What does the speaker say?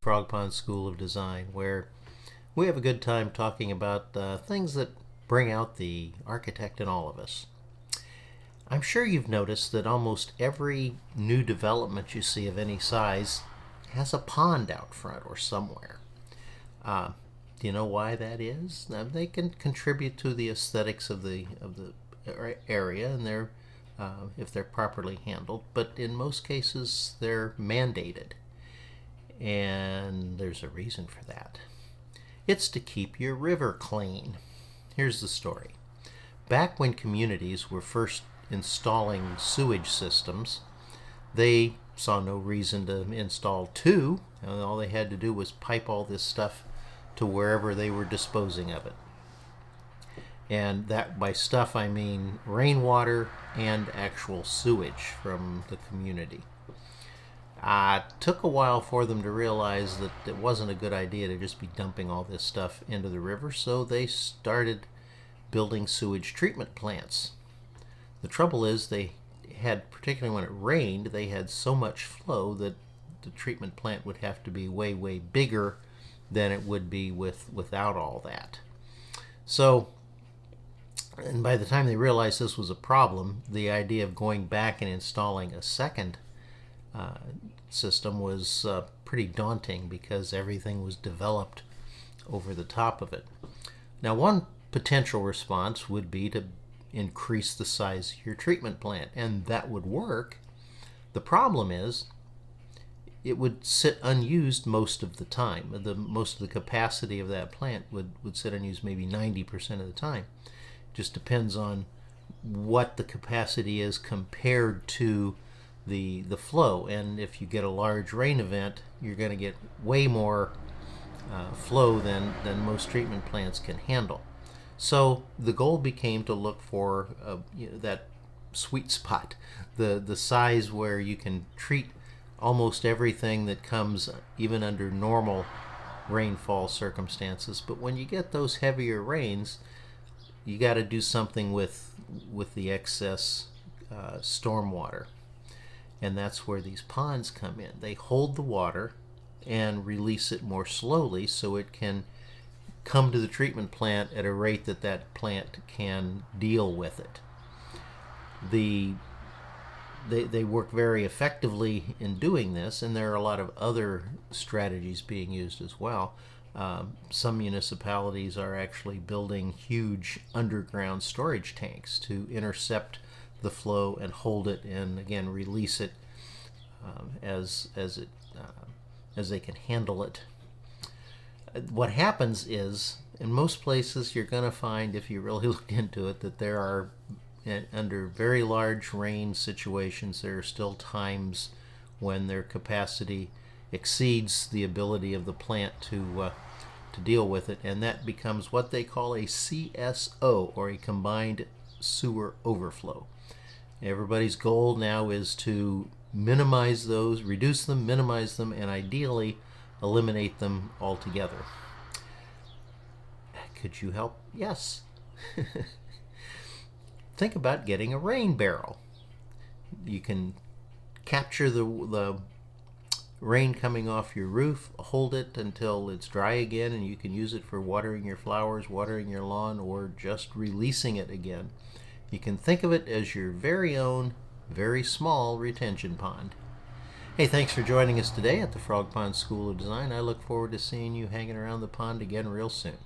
Frog Pond School of Design, where we have a good time talking about things that bring out the architect in all of us. I'm sure you've noticed that almost every new development you see of any size has a pond out front or somewhere. Do you know why that is? They can contribute to the aesthetics of the area, and if they're properly handled. But in most cases, they're mandated, and there's a reason for that. It's to keep your river clean. Here's the story. Back when communities were first installing sewage systems, they saw no reason to install two, and all they had to do was pipe all this stuff to wherever they were disposing of it. And that, by stuff, I mean rainwater and actual sewage from the community. It took a while for them to realize that it wasn't a good idea to just be dumping all this stuff into the river, so they started building sewage treatment plants. The trouble is they had, particularly when it rained, they had so much flow that the treatment plant would have to be way, way bigger than it would be without all that. So, and by the time they realized this was a problem, the idea of going back and installing a second system was pretty daunting because everything was developed over the top of it. Now, one potential response would be to increase the size of your treatment plant, and that would work. The problem is it would sit unused most of the time. Most of the capacity of that plant would sit unused maybe 90% of the time. It just depends on what the capacity is compared to the flow. And if you get a large rain event, you're going to get way more flow than most treatment plants can handle. So the goal became to look for that sweet spot, the size where you can treat almost everything that comes even under normal rainfall circumstances. But when you get those heavier rains, you got to do something with the excess stormwater. And that's where these ponds come in. They hold the water and release it more slowly so it can come to the treatment plant at a rate that plant can deal with it. They work very effectively in doing this, and there are a lot of other strategies being used as well. Some municipalities are actually building huge underground storage tanks to intercept the flow and hold it, and again release it as they can handle it. What happens is, in most places, you're going to find, if you really look into it, that there are, under very large rain situations, there are still times when their capacity exceeds the ability of the plant to deal with it, and that becomes what they call a CSO, or a combined sewer overflow. Everybody's goal now is to minimize those, reduce them, minimize them, and ideally eliminate them altogether. Could you help? Yes. Think about getting a rain barrel. You can capture the rain coming off your roof, hold it until it's dry again, and you can use it for watering your flowers, watering your lawn, or just releasing it again. You can think of it as your very own, very small retention pond. Hey, thanks for joining us today at the Frog Pond School of Design. I look forward to seeing you hanging around the pond again real soon.